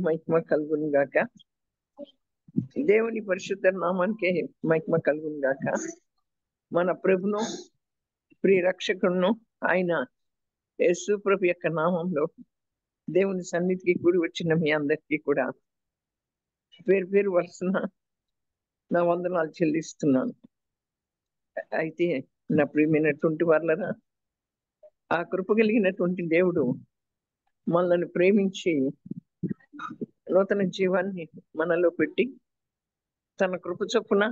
మహిమ కలుగును గాక. దేవుని పరిశుద్ధ నామానికే మహిమ కలుగును గాక. మన ప్రభును ప్రియ రక్షకుడును ఆయన యేసు ప్రభు యొక్క నామంలో దేవుని సన్నిధికి కూడి వచ్చిన మీ అందరికీ కూడా పేరు పేరు వరుసన నా వందనాలు చెల్లిస్తున్నాను. అయితే నా ప్రియమైనటువంటి వాళ్ళరా, ఆ కృప కలిగినటువంటి దేవుడు మనల్ని ప్రేమించి నూతన జీవాన్ని మనలో పెట్టి తన కృప చొప్పున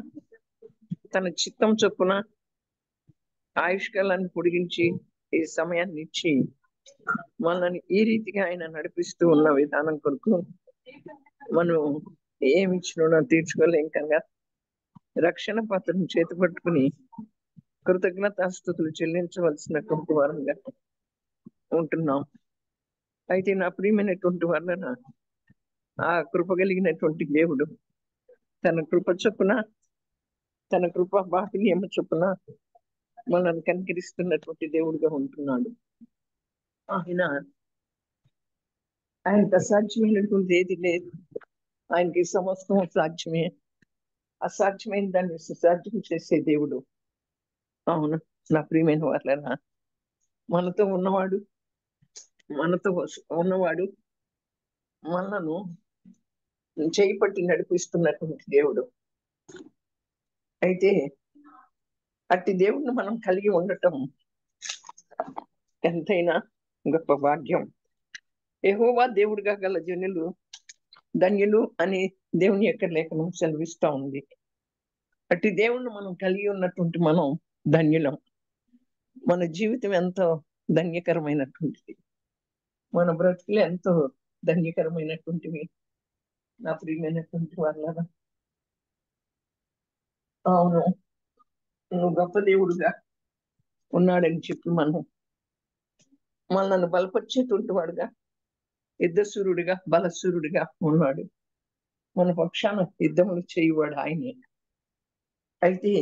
తన చిత్తం చొప్పున ఆయుష్కాలాన్ని పొడిగించి ఈ సమయాన్ని ఇచ్చి మనల్ని ఈ రీతిగా ఆయన నడిపిస్తూ ఉన్న విధానం కొరకు మనం ఏమి ఇచ్చినా తీర్చుకోలేం కనుక రక్షణ పాత్రను చేతి పట్టుకుని కృతజ్ఞతాస్తుతులు చెల్లించవలసినటువంటి వారంగా ఉంటున్నాం. అయితే నా ప్రియమైనటువంటి వాళ్ళన ఆ కృప కలిగినటువంటి దేవుడు తన కృప చొప్పున తన కృప బాహుల్యమ చొప్పున మనల్ని కనికరిస్తున్నటువంటి దేవుడిగా ఉంటున్నాడు. ఆయనకు అసాధ్యమైనటువంటి ఏది లేదు. ఆయనకి సమస్తం సాధ్యమే. అసాధ్యమైన దాన్ని సుసాధ్యం చేసే దేవుడు. అవును నా ప్రియమైన వాళ్ళరా, మనతో ఉన్నవాడు మనను చేయి పట్టి నడిపిస్తున్నటువంటి దేవుడు. అయితే అట్టి దేవుడిని మనం కలిగి ఉండటం ఎంతైనా గొప్ప భాగ్యం. యెహోవా దేవుడిగా గల జనులు ధన్యులు అని దేవుని యొక్క లేఖనం సెలవిస్తా ఉంది. అట్టి దేవుణ్ణి మనం కలిగి ఉన్నటువంటి మనం ధన్యులం. మన జీవితం ఎంతో ధన్యకరమైనటువంటిది. మన బ్రతుకులు ఎంతో ధన్యకరమైనటువంటివి నా ప్రియమైనటువంటి వాళ్ళ. అవును, నువ్వు గొప్ప దేవుడుగా ఉన్నాడని చెప్పి మనల్ని బలపరిచేటువంటి వాడుగా, యుద్ధసూరుడిగా బలసూరుడిగా ఉన్నాడు. మన పక్షాన యుద్ధములు చేయువాడు ఆయనే. అయితే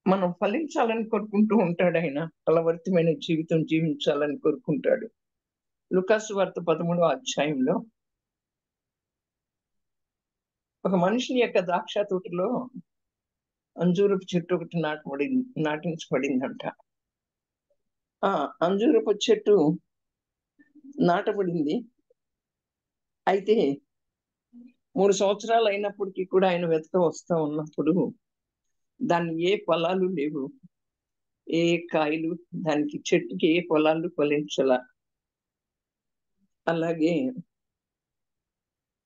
మనం ఫలించాలని కోరుకుంటూ ఉంటాడు. ఆయన ఫలవర్తమైన జీవితం జీవించాలని కోరుకుంటాడు. లూకాసు వార్త 13వ అధ్యాయంలో ఒక మనిషిని యొక్క ద్రాక్ష తోటలో అంజూరపు చెట్టు ఒకటి నాటించబడిందంట. ఆ అంజూరపు చెట్టు నాటబడింది. అయితే 3 సంవత్సరాలు అయినప్పటికీ కూడా ఆయన వెతక వస్తా ఉన్నప్పుడు దాన్ని ఏ ఫలాలు లేవు, ఏ కాయలు, దానికి చెట్టుకి ఏ ఫలాలు ఫలించాల. అలాగే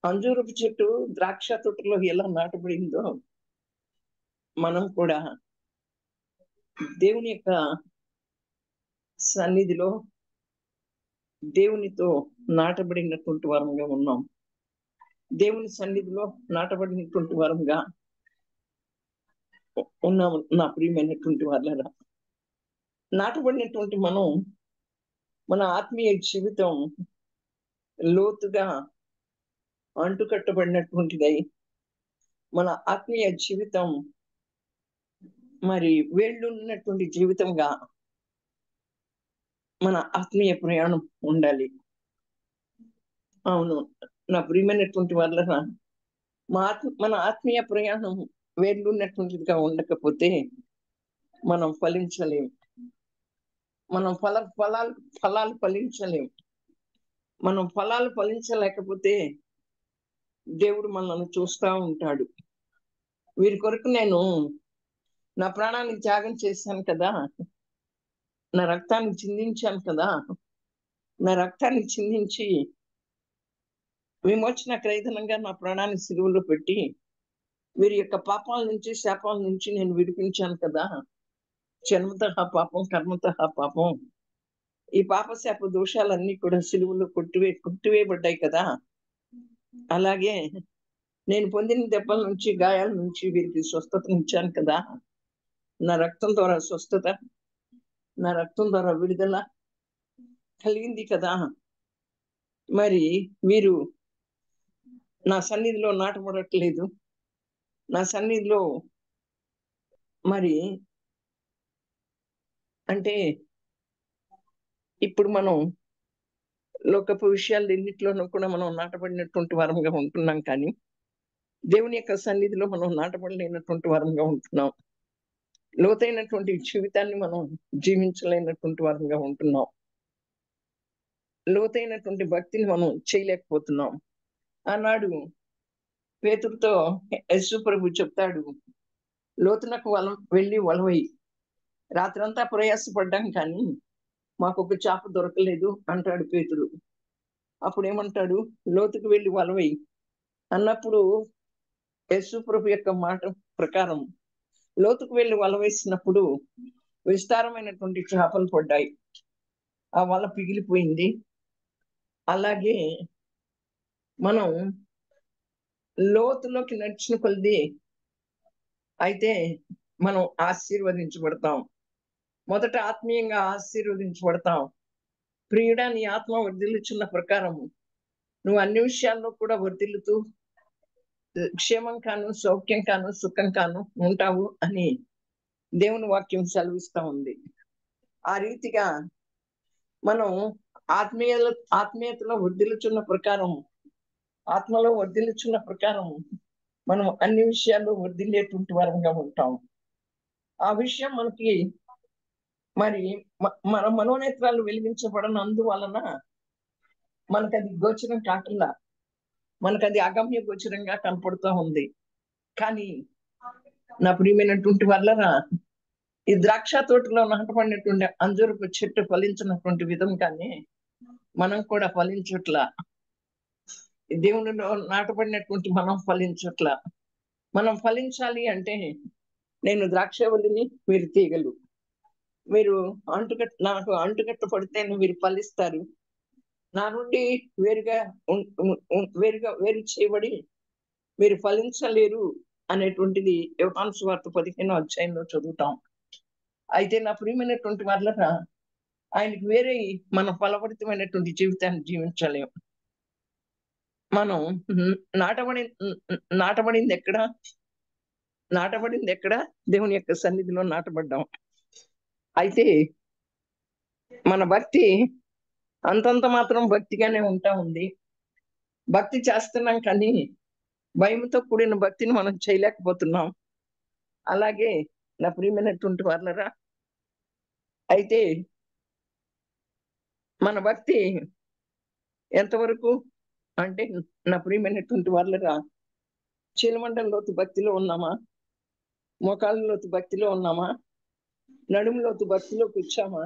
అంజూరపు చెట్టు ద్రాక్ష తోటలో ఎలా నాటబడిందో మనం కూడా దేవుని యొక్క సన్నిధిలో దేవునితో నాటబడినటువంటి వారంగా ఉన్నాం. దేవుని సన్నిధిలో నాటబడినటువంటి వారంగా ఉన్నాము నా ప్రియమైనటువంటి వాళ్ళ. నాటబడినటువంటి మనం మన ఆత్మీయ జీవితం లోతుగా అంటుకట్టబడినటువంటిదై మన ఆత్మీయ జీవితం మరి వేళ్ళున్నటువంటి జీవితంగా మన ఆత్మీయ ప్రయాణం ఉండాలి. అవును నా ప్రియమైనటువంటి వాళ్ళ, మన ఆత్మీయ ప్రయాణం వేళ్ళున్నటువంటిదిగా ఉండకపోతే మనం ఫలించలేము. మనం ఫలాలు ఫలించలేము. మనం ఫలాలు ఫలించలేకపోతే దేవుడు మనల్ని చూస్తూ ఉంటాడు. వీరి కొరకు నేను నా ప్రాణాన్ని త్యాగం చేశాను కదా, నా రక్తాన్ని చిందించాను కదా, నా రక్తాన్ని చిందించి విమోచన క్రయధనంగా నా ప్రాణాన్ని సిలువలో పెట్టి వీరి యొక్క పాపాల నుంచి శాపాల నుంచి నేను విడిపించాను కదా. జన్మతః పాపం, కర్మతః పాపం, ఈ పాప శాప దోషాలన్నీ కూడా సిలువలో కొట్టివేయబడ్డాయి కదా. అలాగే నేను పొందిన దెబ్బల నుంచి, గాయాల నుంచి వీరికి స్వస్థతనిచ్చాను కదా. నా రక్తం ద్వారా స్వస్థత, నా రక్తం ద్వారా విడుదల కలిగింది కదా. మరి వీరు నా సన్నిధిలో నాటబడట్లేదు. నా సన్నిధిలో మరి అంటే ఇప్పుడు మనం లోకపు విషయాలు ఎన్నిట్లోనూ కూడా మనం నాటబడినటువంటి వారంగా ఉంటున్నాం, కానీ దేవుని యొక్క సన్నిధిలో మనం నాటబడలేనటువంటి వారంగా ఉంటున్నాం. లోతైనటువంటి జీవితాన్ని మనం జీవించలేనటువంటి వారంగా ఉంటున్నాం. లోతైనటువంటి భక్తిని మనం చేయలేకపోతున్నాం. ఆనాడు పేతురుతో యేసు ప్రభు చెప్తాడు, లోతునకు వెళ్ళి వలవై. రాత్రంతా ప్రయాసపడ్డాం, కానీ మాకు ఒక చేప దొరకలేదు అంటాడు పేతురు. అప్పుడు ఏమంటాడు? లోతుకు వెళ్ళి వలవై అన్నప్పుడు యేసు ప్రభు యొక్క మాట ప్రకారం లోతుకు వెళ్ళి వల వేసినప్పుడు విస్తారమైనటువంటి చేపలు పడ్డాయి. ఆ వల పిగిలిపోయింది. అలాగే మనం లోతులోకి నడిచిన కొద్ది అయితే మనం ఆశీర్వదించబడతాం. మొదట ఆత్మీయంగా ఆశీర్వదించబడతాం. ప్రియుడా, నీ ఆత్మ వర్ధిల్లుచున్న ప్రకారం నువ్వు అన్ని విషయాల్లో కూడా వర్ధిల్లుతూ క్షేమం కాను, సౌఖ్యం కాను, సుఖం కాను ఉంటావు అని దేవుని వాక్యం సెలవిస్తా ఉంది. ఆ రీతిగా మనం ఆత్మీయతలో వర్ధిల్లుచున్న ప్రకారం, ఆత్మలో వర్ధిల్లుచున్న ప్రకారం మనం అన్ని విషయాల్లో వర్ధిల్లేటువంటి వారంగా ఉంటాం. ఆ విషయం మనకి మరి మన మనోనేత్రాలు వెలిగించబడనందువలన మనకది గోచరం కాకుండా మనకది అగమ్య గోచరంగా కనపడుతూ ఉంది. కానీ నా ప్రియమైనటువంటి వాళ్ళరా, ఈ ద్రాక్ష తోటలో నాటబడినటువంటి అంజూరపు చెట్టు ఫలించినటువంటి విధంగానే మనం కూడా ఫలించట్లా. దేవునిలో నాటబడినటువంటి మనం ఫలించట్లా. మనం ఫలించాలి అంటే నేను ద్రాక్షవల్లిని, మీరు తీగలు. మీరు నాకు అంటుకట్టు పడితేనే మీరు ఫలిస్తారు. నా నుండి వేరు చేయబడి మీరు ఫలించలేరు అనేటువంటిది యోహాను సువార్త 15వ అధ్యాయంలో చదువుతాం. అయితే నా ప్రియమైనటువంటి వాళ్ళరా, ఆయనకి వేరే మన ఫలభరితమైనటువంటి జీవితాన్ని జీవించలేము. మనం నాటబడింది ఎక్కడ? దేవుని యొక్క సన్నిధిలో నాటబడ్డాం. అయితే మన భక్తి అంతంత మాత్రం భక్తిగానే ఉంటా ఉంది. భక్తి చేస్తున్నాం, కానీ భయంతో కూడిన భక్తిని మనం చేయలేకపోతున్నాం. అలాగే నా ప్రియమైనటువంటి వాళ్ళరా, అయితే మన భక్తి ఎంతవరకు అంటే, నా ప్రియమైనటువంటి వాళ్ళరా, చీలమండల లోతు భక్తిలో ఉన్నామా? మోకాళ్ళ లోతు భక్తిలో ఉన్నామా? నడుము లోతు భక్తిలోకి వచ్చామా?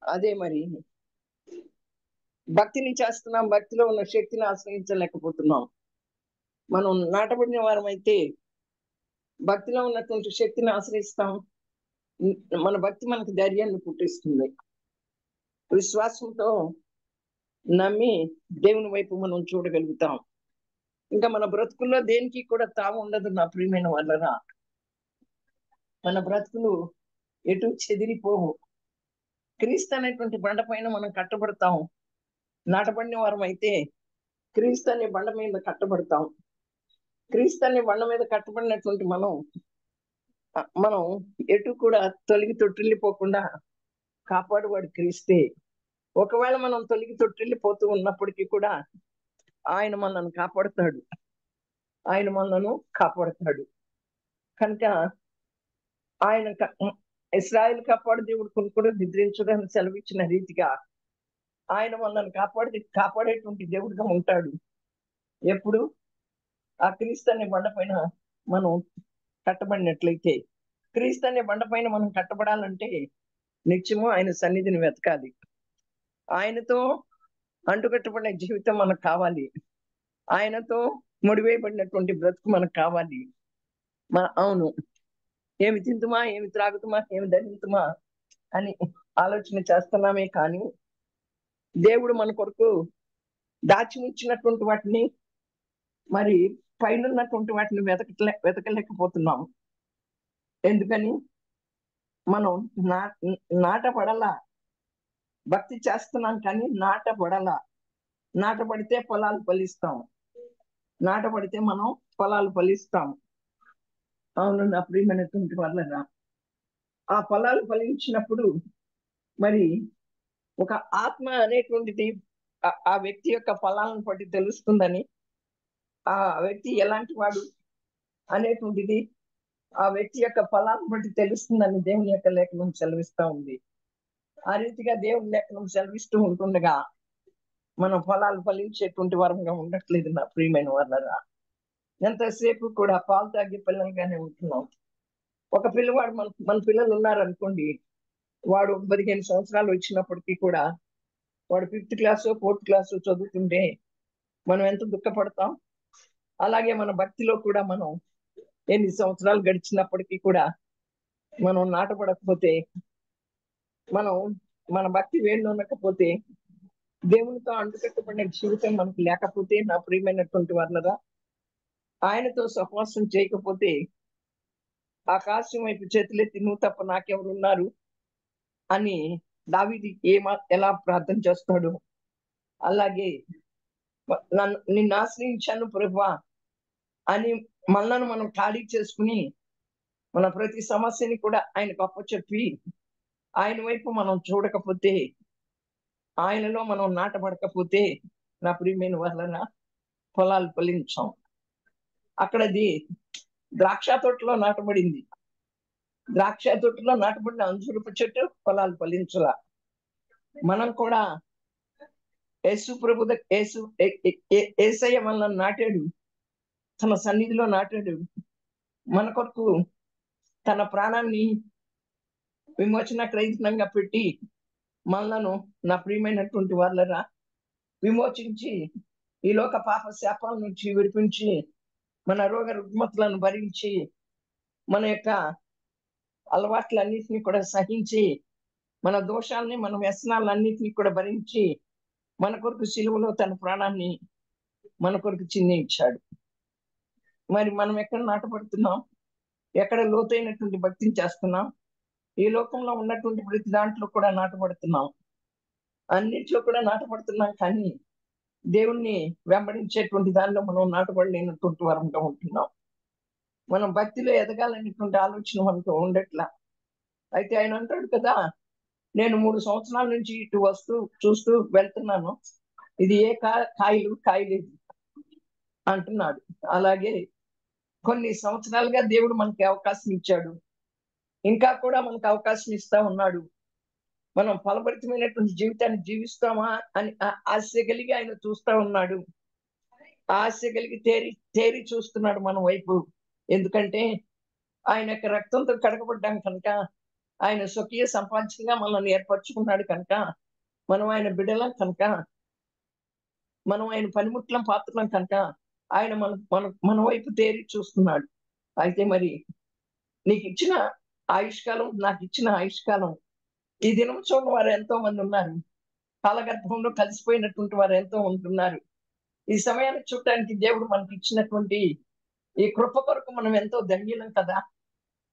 అదే మరి భక్తిని చేస్తున్నాం, భక్తిలో ఉన్న శక్తిని ఆశ్రయించలేకపోతున్నాం. మనం నాటబడిన వారం అయితే భక్తిలో ఉన్నటువంటి శక్తిని ఆశ్రయిస్తాం. మన భక్తి మనకు ధైర్యాన్ని పుట్టిస్తుంది. విశ్వాసంతో నమ్మి దేవుని వైపు మనం చూడగలుగుతాం. ఇంకా మన బ్రతుకుల్లో దేనికి కూడా తాము ఉండదు నా ప్రియమైన వాళ్ళరా. మన బ్రతుకులు ఎటు చెదిరిపోవు. క్రీస్తు అనేటువంటి బండ పైన మనం కట్టబడతాం. నాటబడిన వారం అయితే క్రీస్తు అనే బండ మీద కట్టబడతాం. క్రీస్తు అనే బండ మీద కట్టబడినటువంటి మనం ఎటు కూడా తొలగి తొట్టిల్లిపోకుండా కాపాడువాడు క్రీస్తే. ఒకవేళ మనం తొలగి తొట్టిల్లిపోతూ ఉన్నప్పటికీ కూడా ఆయన మనల్ని కాపాడుతాడు. కనుక ఆయన ఇశ్రాయేలు కాపాడు దేవుడు కొనుక్కుడు నిద్రించడానికి సెలవిచ్చిన రీతిగా ఆయన మనల్ని కాపాడేటువంటి దేవుడిగా ఉంటాడు. ఎప్పుడు ఆ క్రీస్తు అనే బండ పైన మనం కట్టబడినట్లయితే, క్రీస్తు అనే బండ పైన మనం కట్టబడాలంటే నిత్యము ఆయన సన్నిధిని వెతకాలి. ఆయనతో అంటుకట్టబడిన జీవితం మనకు కావాలి. ఆయనతో ముడివేయబడినటువంటి బ్రతుకు మనకు కావాలి. అవును, ఏమి తింటుమా, ఏమి త్రాగుతుమా, ఏమి ధరించుమా అని ఆలోచన చేస్తున్నామే, కానీ దేవుడు మన కొరకు దాచి ఉంచినటువంటి వాటిని, మరి పైన ఉన్నటువంటి వాటిని వెతకలేకపోతున్నాం. ఎందుకని? మనం నాటపడలా. భక్తి చేస్తున్నాం, కానీ నాటపడలా. నాటపడితే పొలాలు ఫలిస్తాం. నాటపడితే మనం పొలాలు ఫలిస్తాం. అవును నా ప్రియమైనటువంటి వాళ్ళరా, ఆ పొలాలు ఫలించినప్పుడు మరి ఒక ఆత్మ అనేటువంటిది ఆ వ్యక్తి యొక్క ఫలాలను బట్టి తెలుస్తుందని, ఆ వ్యక్తి ఎలాంటి వాడు అనేటువంటిది ఆ వ్యక్తి యొక్క ఫలాలను బట్టి తెలుస్తుందని దేవుని యొక్క లేఖనం సెలవిస్తా ఉంది. ఆ రీతిగా దేవుని లేఖనం సెలవిస్తూ ఉంటుండగా మనం ఫలాలు ఫలించేటువంటి వరంగా ఉండట్లేదు నా ప్రియమైన వాళ్ళరా. ఎంతసేపు కూడా పాలు తాగే పిల్లలుగానే ఉంటున్నాం. ఒక పిల్లవాడు మన పిల్లలు ఉన్నారనుకోండి, వాడు 15 సంవత్సరాలు వచ్చినప్పటికీ కూడా వాడు 5th క్లాస్ 4th క్లాస్ చదువుతుంటే మనం ఎంత దుఃఖపడతాం. అలాగే మన భక్తిలో కూడా మనం ఎన్ని సంవత్సరాలు గడిచినప్పటికీ కూడా మనం నాటపడకపోతే, మనం మన భక్తి వేళ్ళనకపోతే, దేవునితో అంటుకట్టబడిన జీవితం మనకు లేకపోతే నా ప్రియమైనటువంటి వాళ్ళరా, ఆయనతో సహవాసం చేయకపోతే ఆకాశం వైపు చేతులెత్తి నువ్వు తప్ప నాకెవరున్నారు అని దావీదు ఎలా ప్రార్థన చేస్తాడు, అలాగే నిన్ను ఆశ్రయించాను ప్రభువా అని మనలను మనం ఖాళీ చేసుకుని మన ప్రతి సమస్యని కూడా ఆయనకు అప్పచెప్పి ఆయన వైపు మనం చూడకపోతే, ఆయనలో మనం నాటబడకపోతే నా ప్రియమైన వాళ్ళన ఫలాలు ఫలించాం. అక్కడది ద్రాక్ష తోటలో నాటబడింది. ద్రాక్ష తోటలో నాటబడిన అంజూరపు చెట్టు ఫలాలు ఫలించలా. మనం కూడా యేసు ప్రభు యేసయ్య మనల్ని నాటాడు, తన సన్నిధిలో నాటాడు. మన కొరకు తన ప్రాణాన్ని విమోచన క్రయత్నంగా పెట్టి మనలను నా ప్రియమైనటువంటి వాళ్ళరా విమోచించి ఈ లోక పాప శాపాల నుంచి విడిపించి మన రోగ రుగ్మతలను భరించి మన యొక్క అలవాట్లన్నిటినీ కూడా సహించి మన దోషాలని మన వ్యసనాలన్నిటినీ కూడా భరించి మన కొరకు సిలువలో తన ప్రాణాన్ని మన కొరకు చిందించాడు. మరి మనం ఎక్కడ నాటపడుతున్నాం? ఎక్కడ లోతైనటువంటి భక్తిని చేస్తున్నాం? ఈ లోకంలో ఉన్నటువంటి ప్రతి దాంట్లో కూడా నాటపడుతున్నాం, అన్నిట్లో కూడా నాటపడుతున్నాం. కానీ దేవుణ్ణి వెంబడించేటువంటి దానిలో మనం నాటపడలేనటువంటి వరంగా ఉంటున్నాం. మనం భక్తిలో ఎదగాలనేటువంటి ఆలోచన మనతో ఉండట్లా. అయితే ఆయన అంటాడు కదా, నేను 3 సంవత్సరాల నుంచి ఇటు వస్తూ చూస్తూ వెళ్తున్నాను, ఇది ఏ కాయలు కాయలేదు అంటున్నాడు. అలాగే కొన్ని సంవత్సరాలుగా దేవుడు మనకి అవకాశం ఇచ్చాడు, ఇంకా కూడా మనకు అవకాశం ఇస్తా ఉన్నాడు. మనం ఫలభరితమైనటువంటి జీవితాన్ని జీవిస్తామా అని ఆశ కలిగి ఆయన చూస్తా ఉన్నాడు. ఆశ కలిగి తేరి చూస్తున్నాడు మన వైపు. ఎందుకంటే ఆయన యొక్క రక్తంతో కడగబడ్డాం కనుక, ఆయన స్వకీయ సంపాదనగా మనల్ని ఏర్పరచుకున్నాడు కనుక, మనం ఆయన బిడ్డలం కనుక, మనం ఆయన పనిముట్లం పాత్రలం కనుక ఆయన మన వైపు తేరి చూస్తున్నాడు. అయితే మరి నీకు ఇచ్చిన ఆయుష్కాలం, నాకు ఇచ్చిన ఆయుష్కాలం, ఈ దినం చూడని వారు ఎంతో మంది ఉన్నారు. కాలగర్భంలో కలిసిపోయినటువంటి వారు ఎంతో ఉంటున్నారు. ఈ సమయాన్ని చూడటానికి దేవుడు మనకి ఇచ్చినటువంటి ఈ కృప కొరకు మనం ఎంతో ధన్యులం కదా.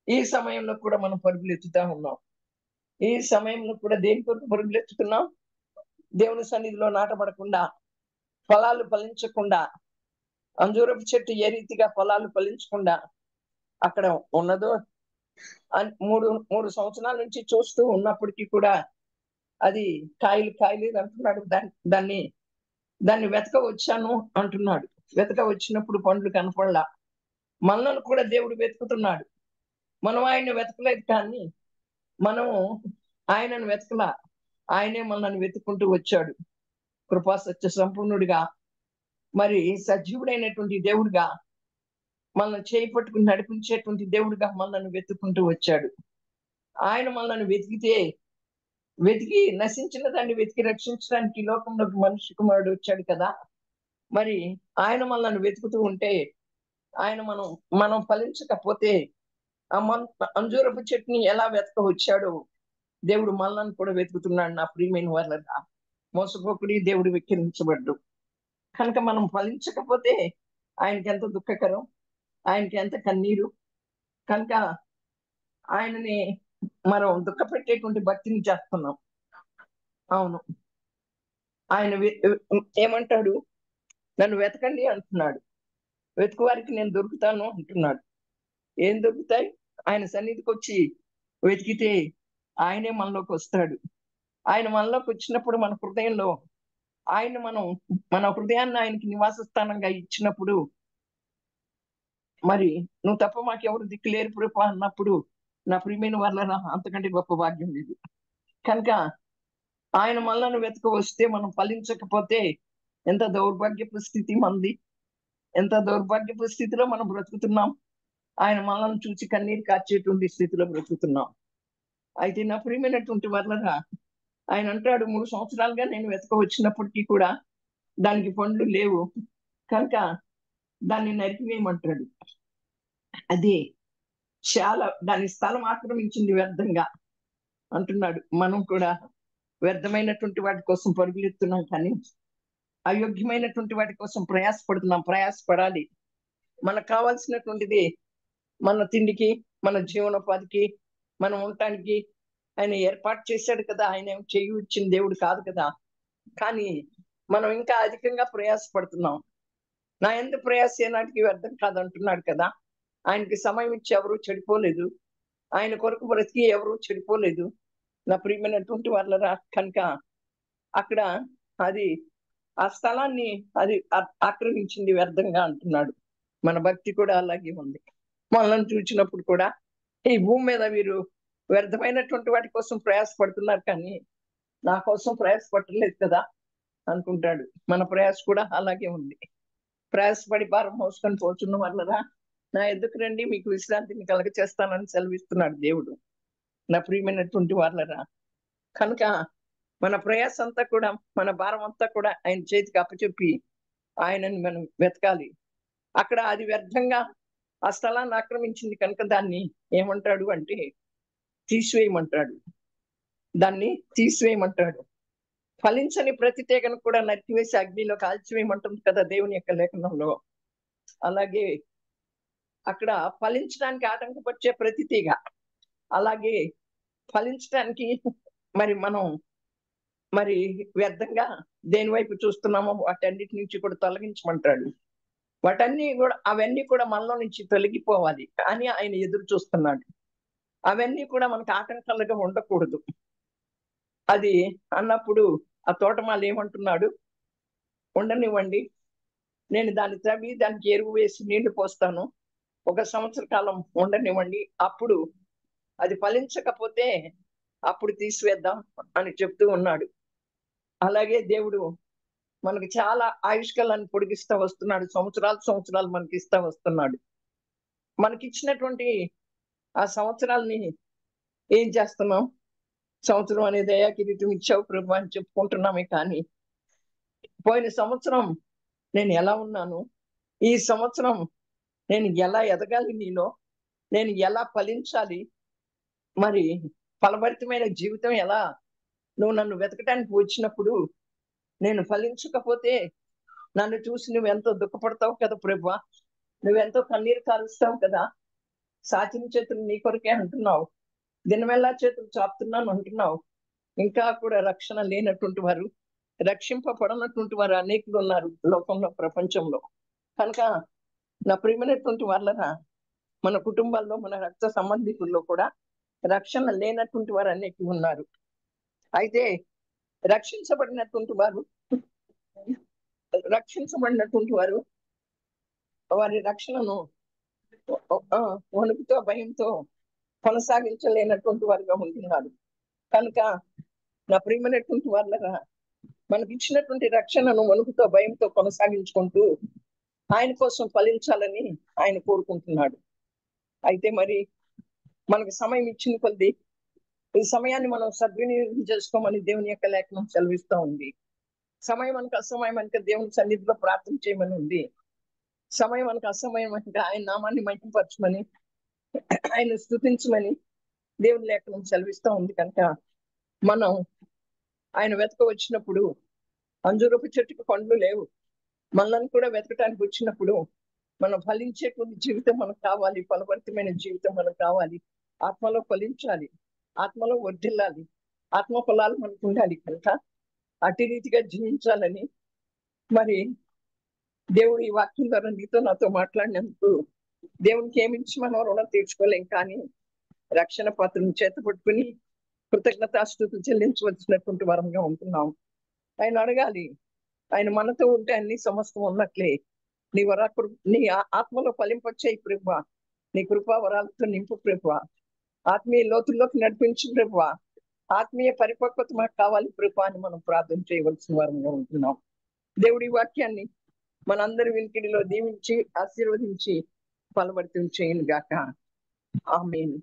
ఈ సమయంలో కూడా మనం పరుగులు ఎత్తుతా ఉన్నాం. ఈ సమయంలో కూడా దేని కొరకు పరుగులు ఎత్తుతున్నాం? దేవుని సన్నిధిలో నాటబడకుండా, ఫలాలు ఫలించకుండా, అంజూరపు చెట్టు ఏ రీతిగా ఫలాలు ఫలించకుండా అక్కడ ఉన్నదో, 3 సంవత్సరాల నుంచి చూస్తూ ఉన్నప్పటికీ కూడా అది కాయలేదు అంటున్నాడు. దాన్ని వెతక వచ్చాను అంటున్నాడు. వెతక వచ్చినప్పుడు పండ్లు కనపడలా. మనల్ని కూడా దేవుడు వెతుకుతున్నాడు. మనం ఆయన్ని వెతకలేదు, కానీ మనము ఆయనను వెతకలా. ఆయనే మనల్ని వెతుక్కుంటూ వచ్చాడు. కృపా సత్య సంపూర్ణుడిగా, మరి సజీవుడైనటువంటి దేవుడిగా, మనల్ని చేయి పట్టుకుని నడిపించేటువంటి దేవుడిగా మనల్ని వెతుక్కుంటూ వచ్చాడు. ఆయన మనల్ని వెతికి నశించిన దాన్ని వెతికి రక్షించడానికి లోకంలోకి మనిషి కుమారుడు వచ్చాడు కదా. మరి ఆయన మనల్ని వెతుకుతూ ఉంటే, ఆయన మనం ఫలించకపోతే ఆ అంజూరపు చెట్టుని ఎలా వెతక వచ్చాడో దేవుడు మనల్ని కూడా వెతుకుతున్నాడు. నా ప్రియమైన వాళ్ళ మోసపోకుడి, దేవుడు వెక్కిరించబడ్డు కనుక మనం ఫలించకపోతే ఆయనకి ఎంత దుఃఖకరం, ఆయనకి ఎంత కన్నీరు. కనుక ఆయనని మనం దుఃఖపెట్టేటువంటి భక్తిని చేస్తున్నాం. అవును, ఆయన ఏమంటాడు? నన్ను వెతకండి అంటున్నాడు. వెతుకు వారికి నేను దొరుకుతాను అంటున్నాడు. ఏం దొరుకుతాయి? ఆయన సన్నిధికి వచ్చి వెతికితే ఆయనే మనలోకి వస్తాడు. ఆయన మనలోకి వచ్చినప్పుడు మన హృదయంలో మన హృదయాన్ని ఆయనకి నివాస స్థానంగా ఇచ్చినప్పుడు, మరి నువ్వు తప్ప మాకెవరు దిక్కు లేరు ప్రభు అన్నప్పుడు, నా ప్రియమైన వాళ్ళ అంతకంటే గొప్ప భాగ్యం లేదు. కనుక ఆయన మనల్ని వెతక వస్తే మనం ఫలించకపోతే ఎంత దౌర్భాగ్యపు స్థితి మనది, ఎంత దౌర్భాగ్యపు స్థితిలో మనం బ్రతుకుతున్నాం. ఆయన మనల్ని చూసి కన్నీరు కార్చేటువంటి స్థితిలో బ్రతుకుతున్నాం. అయితే నా ప్రియమైనటువంటి వాళ్ళరా, ఆయన అంటాడు 3 సంవత్సరాలుగా నేను వెతక వచ్చినప్పటికీ కూడా దానికి పండ్లు లేవు, కనుక దాన్ని నరికివేయమంటాడు. అది చాలా దాని స్థలం ఆక్రమించింది వ్యర్థంగా అంటున్నాడు. మనం కూడా వ్యర్థమైనటువంటి వాటి కోసం పరుగులెత్తున్నాం, కానీ అయోగ్యమైనటువంటి వాటి కోసం ప్రయాసపడుతున్నాం. ప్రయాసపడాలి. మనకు కావాల్సినటువంటిది మన తిండికి, మన జీవనోపాధికి, మనం ఉండటానికి ఆయన ఏర్పాటు చేశాడు కదా. ఆయన ఏం చేయి ఇచ్చిన దేవుడు కాదు కదా. కానీ మనం ఇంకా అధికంగా ప్రయాసపడుతున్నాం. నా ఎందుకు ప్రయాస ఏనాటికి వ్యర్థం కాదంటున్నాడు కదా. ఆయనకి సమయం ఇచ్చి ఎవరు చెడిపోలేదు, ఆయన కొరకు బ్రతికి ఎవరు చెడిపోలేదు. నా ప్రియమైనటువంటి వాళ్ళరా, కనుక అక్కడ అది ఆ స్థలాన్ని అది ఆక్రమించింది వ్యర్థంగా అంటున్నాడు. మన భక్తి కూడా అలాగే ఉంది. మనల్ని చూసినప్పుడు కూడా ఈ భూమి మీద వీరు వ్యర్థమైనటువంటి వాటి కోసం ప్రయాసపడుతున్నారు, కానీ నా కోసం ప్రయాసపడలేదు కదా అనుకుంటాడు. మన ప్రయాస కూడా అలాగే ఉంది. ప్రయాసపడి భారం మోసుకొని పోతున్న వాళ్ళరా, నా ఎద్దుకు రండి, మీకు విశ్రాంతిని కలగ చేస్తానని సెలవిస్తున్నాడు దేవుడు. నా ప్రియమైనటువంటి వాళ్ళరా, కనుక మన ప్రయాస అంతా కూడా, మన భారం అంతా కూడా ఆయన చేతికి అప్పచెప్పి ఆయనని మనం వెతకాలి. అక్కడ అది వ్యర్థంగా ఆ స్థలాన్ని ఆక్రమించింది కనుక దాన్ని ఏమంటాడు అంటే తీసివేయమంటాడు. దాన్ని తీసివేయమంటాడు. ఫలించని ప్రతి తీగను కూడా నరికివేసి అగ్నిలో కాల్చివేయమంటుంది కదా దేవుని యొక్క లేఖనంలో. అలాగే అక్కడ ఫలించడానికి ఆటంకపరిచే ప్రతి తీగ, అలాగే ఫలించడానికి మనం వ్యర్థంగా దేని వైపు చూస్తున్నామో వాటన్నిటి నుంచి కూడా తొలగించమంటాడు. అవన్నీ కూడా మనలో నుంచి తొలగిపోవాలి అని ఆయన ఎదురు చూస్తున్నాడు. అవన్నీ కూడా మనకు ఆటంకాలుగా ఉండకూడదు. అది అన్నప్పుడు ఆ తోటమాలి ఏమంటున్నాడు, ఉండనివ్వండి, నేను దాన్ని త్రవ్వి దానికి ఎరువు వేసి నీళ్లు పోస్తాను, 1 సంవత్సర కాలం ఉండనివ్వండి, అప్పుడు అది ఫలించకపోతే అప్పుడు తీసివేద్దాం అని చెప్తూ ఉన్నాడు. అలాగే దేవుడు మనకి చాలా ఆయుష్కాలాన్ని పొడిగిస్తా వస్తున్నాడు. సంవత్సరాలు మనకి ఇస్తా వస్తున్నాడు. మనకిచ్చినటువంటి ఆ సంవత్సరాలని ఏం చేస్తున్నాం? సంవత్సరం అనే దయా కిరీటం ఇచ్చావు ప్రభు అని చెప్పుకుంటున్నామే, కానీ పోయిన సంవత్సరం నేను ఎలా ఉన్నాను, ఈ సంవత్సరం నేను ఎలా ఎదగాలి, నేను ఎలా ఫలించాలి, మరి ఫలభరితమైన జీవితం ఎలా, నువ్వు నన్ను వెతకటానికి వచ్చినప్పుడు నేను ఫలించకపోతే నన్ను చూసి నువ్వెంతో దుఃఖపడతావు కదా ప్రభు, నువ్వెంతో కన్నీరు కారుస్తావు కదా. సాచిన చేతులు నీ కొరకే అంటున్నావు, దినమెల్లా చేతులు చాపుతున్నాను అంటున్నావు. ఇంకా కూడా రక్షణ లేనటువంటి వారు, రక్షింపబడనటువంటి వారు అనేకులు ఉన్నారు లోకంలో, ప్రపంచంలో. కనుక నా ప్రియమైనటువంటి వాళ్ళరా, మన కుటుంబాల్లో, మన రక్త సంబంధికుల్లో కూడా రక్షణ లేనటువంటి వారు అనేకులు ఉన్నారు. అయితే రక్షించబడినటువంటి వారు వారి రక్షణను వణుకుతో భయంతో కొనసాగించలేనటువంటి వారుగా ఉంటున్నారు. కనుక నా ప్రియమైనటువంటి వాళ్ళరా, మనకి ఇచ్చినటువంటి రక్షణను వణుకుతో భయంతో కొనసాగించుకుంటూ ఆయన కోసం ఫలించాలని ఆయన కోరుకుంటున్నాడు. అయితే మరి మనకి సమయం ఇచ్చిన కొద్ది ఈ సమయాన్ని మనం సద్వినియోగం చేసుకోమని దేవుని యొక్క లేఖనం సెలవిస్తూ ఉంది. సమయం మనకు అసమయం అంటే దేవుని సన్నిధిలో ప్రార్థన చేయమని ఉంది. సమయం మనకు అసమయం అంటే ఆయన నామాన్ని మహిమపరచమని, ఆయన స్తుతించమని దేవుని లేఖనం సెలవిస్తూ ఉంది. కనుక మనం ఆయన వెతక వచ్చినప్పుడు అంజూరపు చెట్టుకు పండ్లు లేవు, మనల్ని కూడా వెతకటానికి వచ్చినప్పుడు మనం ఫలించేటువంటి జీవితం మనకు కావాలి, ఫలభరితమైన జీవితం మనకు కావాలి, ఆత్మలో ఫలించాలి, ఆత్మలో వర్ధిల్లాలి, ఆత్మ ఫలాలు మనకు ఉండాలి. కనుక అటు రీతిగా జీవించాలని మరి దేవుడు ఈ వాక్యం ద్వారా నీతో నాతో మాట్లాడినందుకు దేవునికి ఏమిచ్చి మనం రుణం తీర్చుకోలేం, కానీ రక్షణ పాత్రను చేత పట్టుకుని కృతజ్ఞతాస్తుతులు చెల్లించవలసినటువంటి వరంగా ఉంటున్నాం. ఆయన అడగాలి. ఆయన మనతో ఉంటే అన్ని సమస్తం ఉన్నట్లే. నీ నీ ఆత్మలో ఫలింపచేయి ప్రభువా. నీ కృపా వరాలతో నింపు ప్రభువా. ఆత్మీయ లోతుల్లోకి నడిపించు ప్రభువా. ఆత్మీయ పరిపక్వత మాకు కావాలి ప్రభువా అని మనం ప్రార్థన చేయవలసిన వారంగా ఉంటున్నాం. దేవుడి వాక్యాన్ని మనందరి వినికిడిలో దీవించి ఆశీర్వదించి ఫలవర్తం చేయను గాక. ఆమేన్.